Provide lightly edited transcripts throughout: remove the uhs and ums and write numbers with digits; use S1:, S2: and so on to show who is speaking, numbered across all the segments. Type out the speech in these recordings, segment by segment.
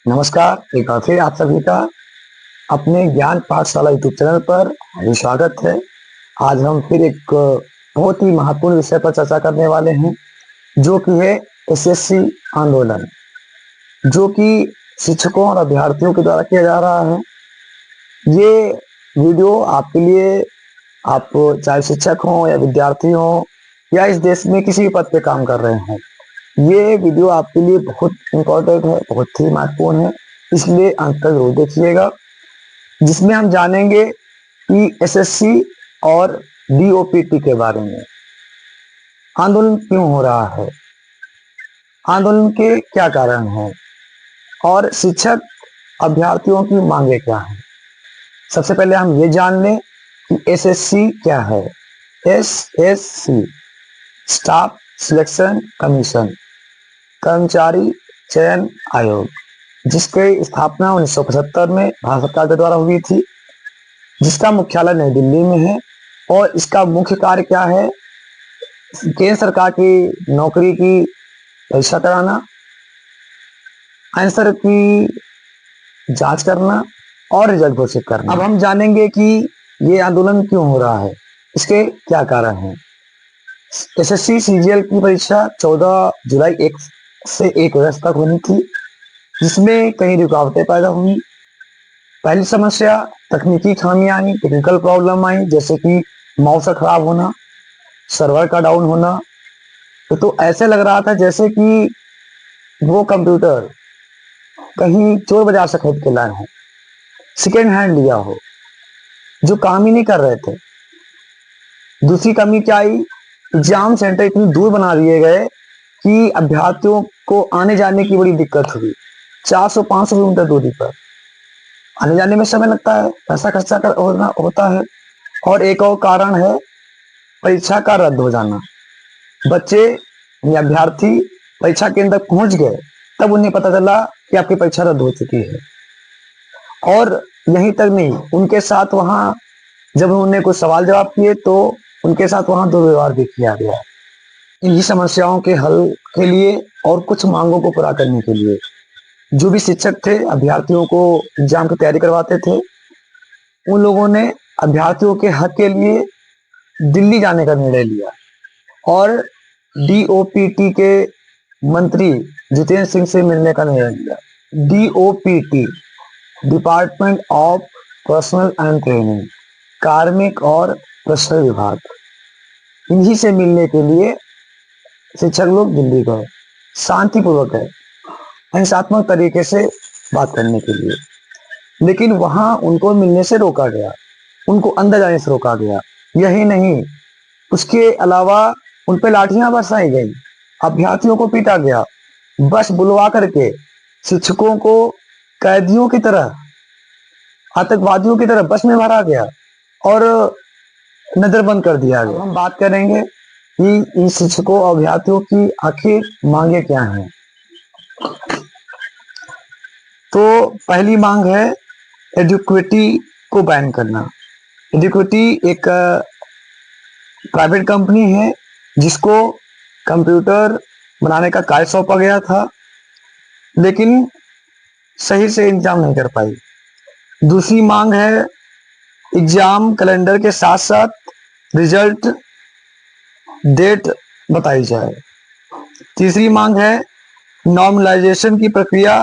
S1: नमस्कार, एक बार फिर आप सभी का अपने ज्ञान पाठशाला यूट्यूब चैनल पर स्वागत है। आज हम फिर एक बहुत ही महत्वपूर्ण विषय पर चर्चा करने वाले हैं, जो कि है एसएससी आंदोलन, जो कि शिक्षकों और अभ्यर्थियों के द्वारा किया जा रहा है। ये वीडियो आपके लिए, आप चाहे शिक्षक हो या विद्यार्थी हो या इस देश में किसी भी पद पे काम कर रहे हो, ये वीडियो आपके लिए बहुत इम्पोर्टेंट है, बहुत ही महत्वपूर्ण है, इसलिए अंत तक जरूर देखिएगा। जिसमें हम जानेंगे कि एसएससी और डीओपीटी के बारे में। आंदोलन क्यों हो रहा है, आंदोलन के क्या कारण हैं और शिक्षक अभ्यर्थियों की मांगे क्या हैं। सबसे पहले हम ये जान लें कि एसएससी क्या है। एसएससी स्टाफ सिलेक्शन कमीशन, कर्मचारी चयन आयोग, जिसकी स्थापना 1975 में भारत सरकार के द्वारा हुई थी, जिसका मुख्यालय नई दिल्ली में है। और इसका मुख्य कार्य क्या है? केंद्र सरकार की नौकरी की परीक्षा कराना, आंसर की जांच करना और रिजल्ट घोषित करना। अब हम जानेंगे कि ये आंदोलन क्यों हो रहा है, इसके क्या कारण हैं। एसएससी सीजीएल की परीक्षा 14 जुलाई 1 से 1 अगस्त तक होनी थी, जिसमें कई रुकावटें पैदा हुई। पहली समस्या तकनीकी खामियां आई, टेक्निकल प्रॉब्लम आई, जैसे कि माउस का खराब होना, सर्वर का डाउन होना। तो ऐसे लग रहा था जैसे कि वो कंप्यूटर कहीं चोर बाजार से खरीद के लाए हो, सेकेंड हैंड लिया हो, जो काम ही नहीं कर रहे थे। दूसरी कमी क्या आई? एग्जाम सेंटर इतनी दूर बना दिए गए कि अभ्यर्थियों को आने जाने की बड़ी दिक्कत हुई। 400-500 किलोमीटर दूरी पर आने जाने में समय लगता है, पैसा खर्चा होता है। और एक और कारण है परीक्षा का रद्द हो जाना। बच्चे या अभ्यर्थी परीक्षा केंद्र तक पहुंच गए, तब उन्हें पता चला कि आपकी परीक्षा रद्द हो चुकी है। और यहीं तक नहीं, उनके साथ वहां जब उन्होंने कुछ सवाल जवाब किए तो उनके साथ वहां दुर्व्यवहार भी किया गया। इन्हीं समस्याओं के हल के लिए और कुछ मांगों को पूरा करने के लिए जो भी शिक्षक थे अभ्यर्थियों को एग्जाम की तैयारी करवाते थे, उन लोगों ने अभ्यर्थियों के हक के लिए दिल्ली जाने का निर्णय लिया और डीओपीटी के मंत्री जितेंद्र सिंह से मिलने का निर्णय लिया। DOPT department of personal and training, कार्मिक और प्रशिक्षण विभाग, इन्हीं से मिलने के लिए शिक्षक लोग दिल्ली गए, शांतिपूर्वक है, हिंसात्मक तरीके से बात करने के लिए। लेकिन वहां उनको मिलने से रोका गया, उनको अंदर जाने से रोका गया। यही नहीं, उसके अलावा उन पे लाठियां बरसाई गई, अभ्यर्थियों को पीटा गया, बस बुलवा करके शिक्षकों को कैदियों की तरह, आतंकवादियों की तरह बस में भरा गया और नजरबंद कर दिया गया। हम बात करेंगे कि इन शिक्षकों और अभ्यर्थियों की आखिर मांगे क्या हैं। तो पहली मांग है एडुक्विटी को बैन करना। एडुक्विटी एक प्राइवेट कंपनी है जिसको कंप्यूटर बनाने का कार्य सौंपा गया था, लेकिन सही से इंतजाम नहीं कर पाई। दूसरी मांग है एग्जाम कैलेंडर के साथ साथ रिजल्ट डेट बताई जाए। तीसरी मांग है नॉर्मलाइजेशन की प्रक्रिया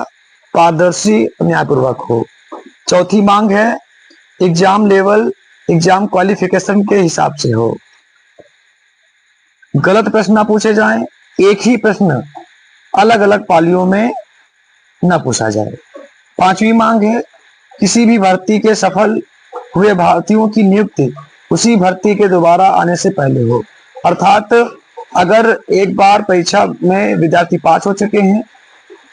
S1: पारदर्शी न्यायपूर्वक हो। चौथी मांग है एग्जाम लेवल एग्जाम क्वालिफिकेशन के हिसाब से हो, गलत प्रश्न ना पूछे जाएं, एक ही प्रश्न अलग अलग पालियों में न पूछा जाए। पांचवी मांग है किसी भी भर्ती के सफल हुए भारतीयों की नियुक्ति उसी भर्ती के दोबारा आने से पहले हो। अर्थात अगर एक बार परीक्षा में विद्यार्थी पास हो चुके हैं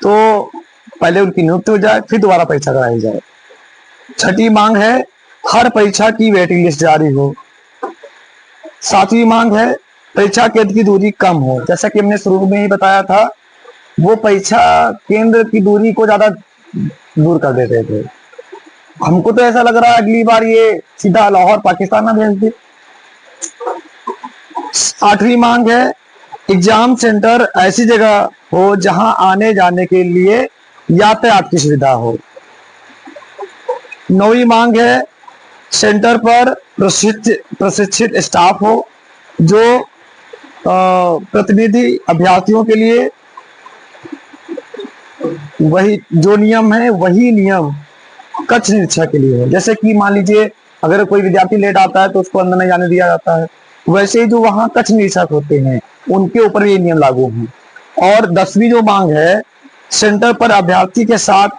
S1: तो पहले उनकी नियुक्ति हो जाए, फिर दोबारा परीक्षा कराई जाए। छठी मांग है हर परीक्षा की वेटिंग लिस्ट जारी हो। सातवीं मांग है परीक्षा केंद्र की दूरी कम हो। जैसा कि हमने शुरू में ही बताया था, वो परीक्षा केंद्र की दूरी को ज्यादा दूर कर देते थे। हमको तो ऐसा लग रहा है अगली बार ये सीधा लाहौर पाकिस्तान में भेज दे। आठवीं मांग है एग्जाम सेंटर ऐसी जगह हो जहां आने जाने के लिए यातायात की सुविधा हो। 9वीं मांग है सेंटर पर प्रशिक्षित स्टाफ हो जो प्रतिनिधि अभ्यर्थियों के लिए वही जो नियम है वही नियम कक्ष निरीक्षण के लिए है। जैसे कि मान लीजिए अगर कोई विद्यार्थी लेट आता है तो उसको अंदर नहीं जाने दिया जाता है, वैसे ही जो वहां कक्ष निरीक्षक होते हैं उनके ऊपर ये नियम लागू हैं। और 10वीं जो मांग है सेंटर पर अभ्यर्थी के साथ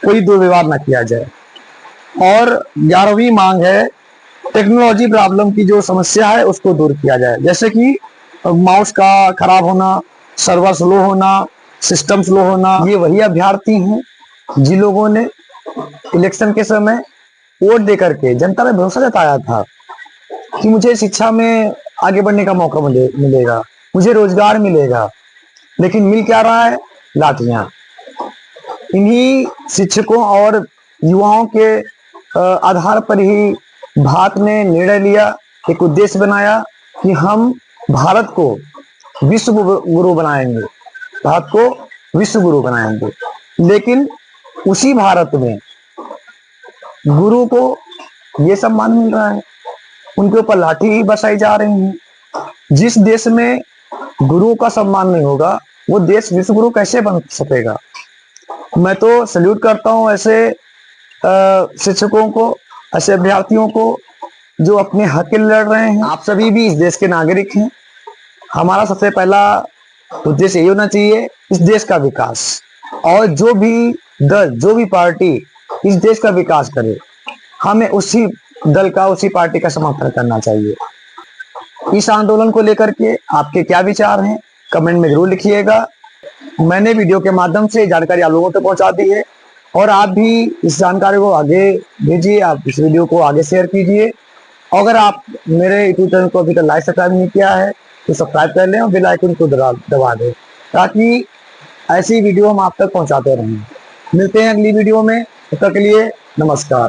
S1: कोई दुर्व्यवहार न किया जाए। और 11वीं मांग है टेक्नोलॉजी प्रॉब्लम की जो समस्या है उसको दूर किया जाए, जैसे कि माउस का खराब होना, सर्वर स्लो होना, सिस्टम स्लो होना। ये वही अभ्यर्थी हैं जिन लोगों ने इलेक्शन के समय वोट देकर के जनता में भरोसा जताया था कि मुझे शिक्षा में आगे बढ़ने का मौका मिलेगा, मुझे रोजगार मिलेगा, लेकिन मिल क्या रहा है? लाठियां। इन्हीं शिक्षकों और युवाओं के आधार पर ही भारत ने निर्णय लिया, एक उद्देश्य बनाया कि हम भारत को विश्व गुरु बनाएंगे, भारत को विश्व गुरु बनाएंगे। लेकिन उसी भारत में गुरु को ये सम्मान मिल रहा है, उनके ऊपर लाठी बरसाई जा रही है। जिस देश में गुरु का सम्मान नहीं होगा वो देश विश्व गुरु कैसे बन सकेगा? मैं तो सल्यूट करता हूं ऐसे शिक्षकों को, ऐसे अभ्यर्थियों को जो अपने हक के लिए लड़ रहे हैं। आप सभी भी इस देश के नागरिक हैं। हमारा सबसे पहला उद्देश्य ये होना चाहिए इस देश का विकास, और जो भी दल, जो भी पार्टी इस देश का विकास करे, हमें उसी दल का, उसी पार्टी का समर्थन करना चाहिए। इस आंदोलन को लेकर के आपके क्या विचार हैं कमेंट में जरूर लिखिएगा। मैंने वीडियो के माध्यम से जानकारी आप लोगों तक पहुंचा दी है और आप भी इस जानकारी को आगे भेजिए, आप इस वीडियो को आगे शेयर कीजिए। अगर आप मेरे यूट्यूब चैनल को अभी तक लाइक सब्सक्राइब नहीं किया है तो सब्सक्राइब कर लें और बेल आइकन को दबा दें ताकि ऐसी वीडियो हम आप तक पहुंचाते रहें। मिलते हैं अगली वीडियो में, तब तक के लिए नमस्कार।